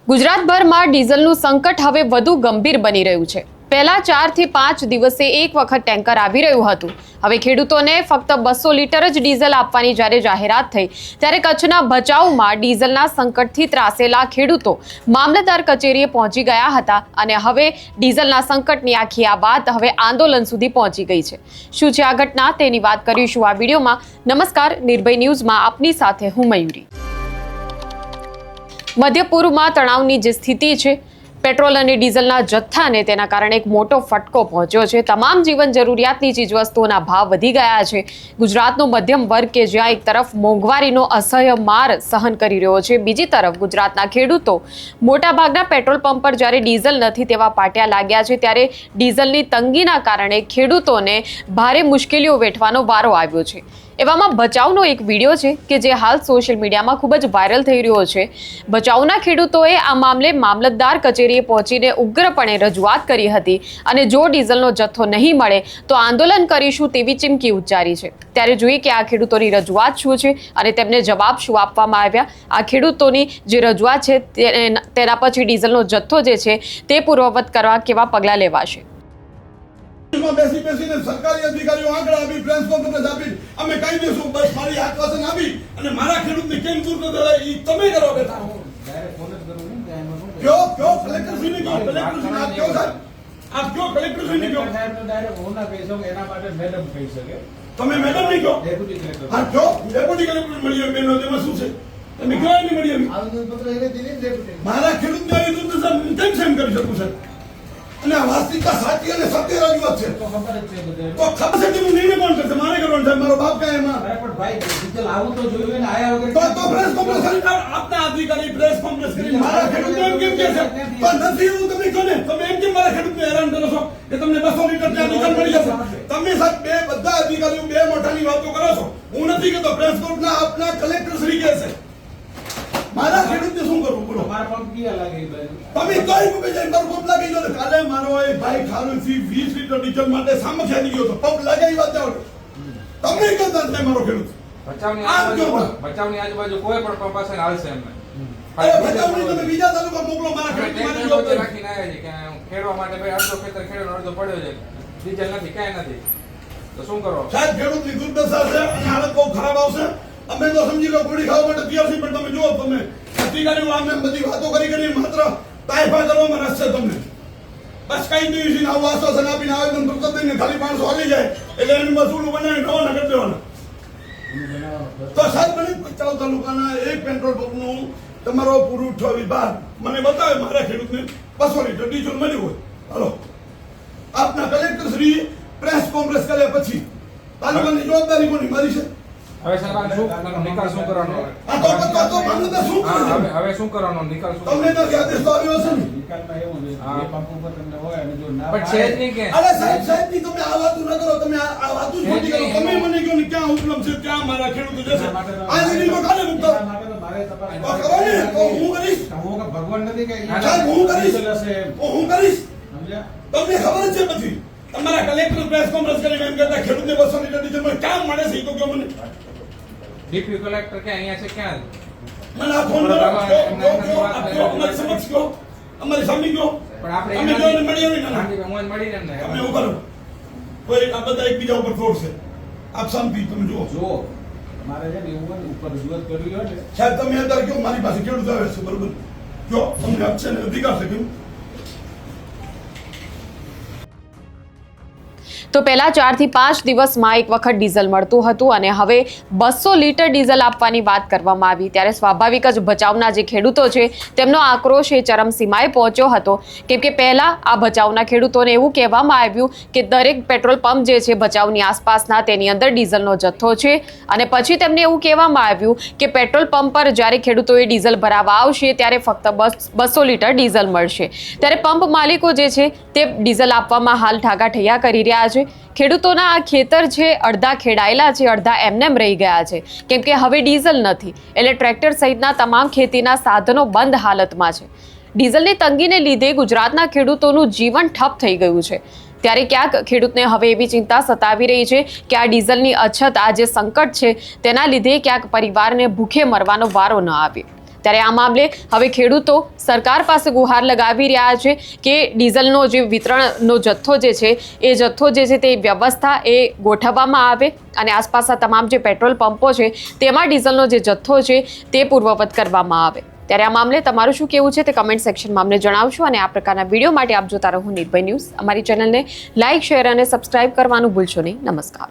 ગુજરાતભરમાં ડીઝલનું સંકટ હવે વધુ ગંભીર બની રહ્યું છે। પહેલા 4 થી 5 દિવસે એક વખત ટેન્કર આવી રહ્યું હતું। હવે ખેડૂતોને ફક્ત 200 લીટર જ ડીઝલ આપવાની જ્યારે જાહેરાત થઈ ત્યારે કચ્છના ભચાઉમાં ડીઝલના સંકટથી ત્રાસેલા ખેડૂતો મામલતદાર કચેરીએ પહોંચી ગયા હતા અને હવે ડીઝલના સંકટની આખી આ વાત હવે આંદોલન સુધી પહોંચી ગઈ છે। શું છે આ ઘટના તેની વાત કરીશું આ વિડીયોમાં। નમસ્કાર, નિર્ભય ન્યૂઝમાં આપની સાથે હું મયુરી। મધ્ય પૂર્વમાં તણાવની જે સ્થિતિ છે, પેટ્રોલ અને ડીઝલના જથ્થાને તેના કારણે એક મોટો ફટકો પહોંચ્યો છે। તમામ જીવન જરૂરિયાતની ચીજવસ્તુઓના ભાવ વધી ગયા છે। ગુજરાતનો મધ્યમ વર્ગ કે જ્યાં એક તરફ મોંઘવારીનો અસહ્ય માર સહન કરી રહ્યો છે, બીજી તરફ ગુજરાતના ખેડૂતો મોટાભાગના પેટ્રોલ પંપ પર જ્યારે ડીઝલ નથી તેવા પાટિયા લાગ્યા છે, ત્યારે ડીઝલની તંગીના કારણે ખેડૂતોને ભારે મુશ્કેલીઓ વેઠવાનો વારો આવ્યો છે। એવામાં ભચાઉનો એક વિડીયો છે કે જે હાલ સોશિયલ મીડિયામાં ખૂબ જ વાયરલ થઈ રહ્યો છે। ભચાઉના ખેડૂતોએ આ મામલે મામલતદાર કચેરીએ પહોંચીને ઉગ્રપણે રજૂઆત કરી હતી અને જો ડીઝલનો જથ્થો નહીં મળે તો આંદોલન કરીશું તેવી ચીમકી ઉચ્ચારી છે। ત્યારે જોઈએ કે આ ખેડૂતોની રજૂઆત શું છે અને તેમને જવાબ શું આપવામાં આવ્યા। આ ખેડૂતોની જે રજૂઆત છે તેના પછી ડીઝલનો જથ્થો જે છે તે પૂર્વવત કરવા કેવા પગલાં લેવાશે। બેસી બેસીને સરકારી અધિકારીઓ આંકડા આપી, પ્રેસ કોન્ફરન્સ આપી, અમે કહી દઈશું બસ મારી આશ્વાસન આપી અને મારા ખેડૂતને કેમ દૂર ન થાય એ તમે કરો બેટા। ક્યો કલેક્ટરશ્રીને ક્યો, કલેક્ટરશ્રીને આપ ક્યો સાહેબ, આપ ક્યો કલેક્ટરશ્રીને ક્યો સાહેબ ડાયરેક્ટ હું ના કહી શકું, એના માટે મેડમ કહી શકે। તમે મેડમ નહીં ક્યો, ડેપ્યુટી કલેક્ટર હા ક્યો ડેપ્યુટી કલેક્ટર મળી આવે બેનો, તેમાં શું છે? તમે ક્યો નહીં મળી આવી આવેદન પત્ર એને દીધી ડેપ્યુટી મારા ખેડૂતને આવી દૂર સાહેબ કેમ સેમ કરી શકું સાહેબ? અને આ વાસ્તવિકતા સાચી અને સત્ય રજૂઆત છે તો ખબર જ છે બધે। તો ખબર છે કે હું નિર્ણય કોણ કરશે? મારે કરવાનો સાહેબ, મારો બાપ કાંઈ એમાં અરે પણ ભાઈ ડિજિટલ આવું તો જોયું ને, આયા વગર તો પ્રેસ કોન્ફરન્સ કરી આપના અધિકારી પ્રેસ કોન્ફરન્સ કરી મારા ખેડૂતને એમ કેમ કહે છે? પણ નથી એવું તમે કહો ને, તમે એમ કેમ મારા ખેડૂતને હેરાન કરો છો કે તમને 200 લીટર ત્યાં દુકાન મળી જશે? તમે સાહેબ બે બધા અધિકારીઓ બે મોટાની વાતો કરો છો। હું નથી કહેતો, પ્રેસ કોન્ફરન્સના આપના કલેક્ટર શ્રી કહે છે। મારા ખેડૂતને શું કરવું બોલો? મારા પંપ કીયા લાગે એ બાજુ તમે કઈ રૂપે જઈને મારો પંપ લાગી ગયો? કાલે મારો એ ભાઈ ખારુથી 20 લીટર ડીઝલ માટે સામખ્યાની ગયો તો પંપ લગાવી વાત જાવ તમે કહેતા થાય મારો ખેડૂત બચાવની આજુબાજુ કોઈ પણ પંપ હશે ને હાલશે એમને। અરે બચાવની તમે બીજા તાલુકા મોકલો, મારા ખેડૂત મારી જવાબદારી રાખીને આવ્યા છે કે ખેડવા માટે ભાઈ અડધો ખેતર ખેડવાનો અડધો પડ્યો છે, ડીઝલ નથી, કાંઈ નથી, તો શું કરો સાહેબ? ખેડૂતની દુર્દશા છે અને હાલત બહુ ખરાબ આવશે। અમે તો સમજી લો ગોળી ખાવા માટે તૈયાર છીએ, પણ તમે જુઓ તમે અધિકારીઓ આમને બધી વાતો કરી માત્ર તાયફા કરવામાં રસ છે તમને। બસ કઈ નહીં છે, આવું આશ્વાસન આપીને આવેદન પત્ર દઈને ખાલી 500 હાલી જાય એટલે એનું મસૂલું બનાવી નવાના કરી દેવાના। તો સાહેબ મને ભચાઉ તાલુકાના એક પેટ્રોલ પંપનું તમારો પુરવઠો વિભાગ મને બતાવે મારા ખેડૂતને 200 લીટર ડીઝલ મળ્યું હોય, હાલો આપના કલેક્ટર શ્રી પ્રેસ કોન્ફરન્સ કર્યા પછી તાલુકાની જવાબદારી કોની? મારી છે। હવે સાહેબ શું નિકાલ શું કરવાનો? આ તો મામલતદાર શું કરે છે? હવે શું કરવાનો નિકાલ શું? તમને નથી આદેશ તો આવ્યો હશે ને? નિકાલમાં એવું છે હા. એ પંપ ઉપર તમને હોય અને જો ના પણ છે જ નહીં કે અરે સાહેબ ની તમે આ વાતું ન કરો, તમે આ વાતું જ ખોટી કરો। તમે મને કહો ને ક્યાં ઉપલબ્ધ છે, ત્યાં મારા ખેડૂતો જશે। આ જમીનમાં કાલે મૂકતો એના માટે તો મારે તપાસ તો કરો ને, તો હું કરીશ હું કે ભગવાન નથી કે સાહેબ, હું કરીશ ડીઝલ હશે એમ તો હું કરીશ। સમજ્યા? તમને ખબર જ છે પછી તમારા કલેક્ટર પ્રેસ કોન્ફરન્સ કરીને એમ કહેતા ખેડૂતને 200 લીટર ડીઝલ માં ક્યાં મળે છે એ તો કહો મને। ડીપી કલેક્ટર ક્યાં અહીંયા છે? ક્યાં? મને આ ફોન કરો, અમારી સમક્ષ કહો, અમારી સામે કહો, પણ આપણે અમે જો એને મળી આવી ને હું જ મળી ને તમે એવું કરો, કોઈ આ બધા એકબીજા ઉપર ફોડ છે, આપ શાંતિ તમે જુઓ। જો મારે છે ને એવું હોય ને ઉપર રજૂઆત કરવી હોય ને સાહેબ તમે અત્યારે કહો મારી પાસે ખેડૂત આવે છે, બરોબર? જો તમને હક છે ને અધિકાર છે કેવું? તો પહેલા 4 થી 5 દિવસમાં એક વખત ડીઝલ મળતું હતું અને હવે 200 લીટર ડીઝલ આપવાની વાત કરવામાં આવી ત્યારે સ્વાભાવિક જ ભચાઉના જે ખેડૂતો છે તેમનો આક્રોશ એ ચરમસીમાએ પહોંચ્યો હતો, કેમ કે પહેલા આ ભચાઉના ખેડૂતોને એવું કહેવામાં આવ્યું કે દરેક પેટ્રોલ પંપ જે છે ભચાઉની આસપાસના તેની અંદર ડીઝલનો જથ્થો છે અને પછી તેમને એવું કહેવામાં આવ્યું કે પેટ્રોલ પંપ પર જ્યારે ખેડૂતોએ ડીઝલ ભરાવવા આવશે ત્યારે ફક્ત 200 લીટર ડીઝલ મળશે। ત્યારે પંપ માલિકો જે છે તે ડીઝલ આપવામાં હાલ ઠાગાઠૈયા કરી રહ્યા છે। ખેડૂતોના આ ખેતર છે અડધા ખેડાયેલા છે, અડધા એમનેમ રહી ગયા છે, કેમ કે હવે ડીઝલ નથી એટલે ટ્રેક્ટર સહિતના તમામ ખેતીના સાધનો બંધ હાલતમાં છે। ડીઝલની તંગીને લીધે ગુજરાતના ખેડૂતોનું જીવન ઠપ થઈ ગયું છે। ત્યારે ક્યાંક ખેડૂતને હવે એવી ચિંતા સતાવી રહી છે કે આ ડીઝલની અછત, આ જે સંકટ છે તેના લીધે ક્યાંક પરિવારને ભૂખે મરવાનો વારો ન આવે। ત્યારે આ મામલે હવે ખેડૂતો સરકાર પાસે ગુહાર લગાવી રહ્યા છે કે ડીઝલનો જે વિતરણનો જથ્થો જે છે એ જથ્થો જે છે તે વ્યવસ્થા એ ગોઠવવામાં આવે અને આસપાસના તમામ જે પેટ્રોલ પંપો છે તેમાં ડીઝલનો જે જથ્થો છે તે પૂર્વવત કરવામાં આવે. ત્યારે આ મામલે તમારું શું કહેવું છે તે કમેન્ટ સેક્શનમાં અમને જણાવશો અને આ પ્રકારના વિડીયો માટે આપ જોતા રહો નિર્ભય ન્યૂઝ. અમારી ચેનલને લાઇક, શેર અને સબસ્ક્રાઇબ કરવાનું ભૂલશો નહીં. નમસ્કાર.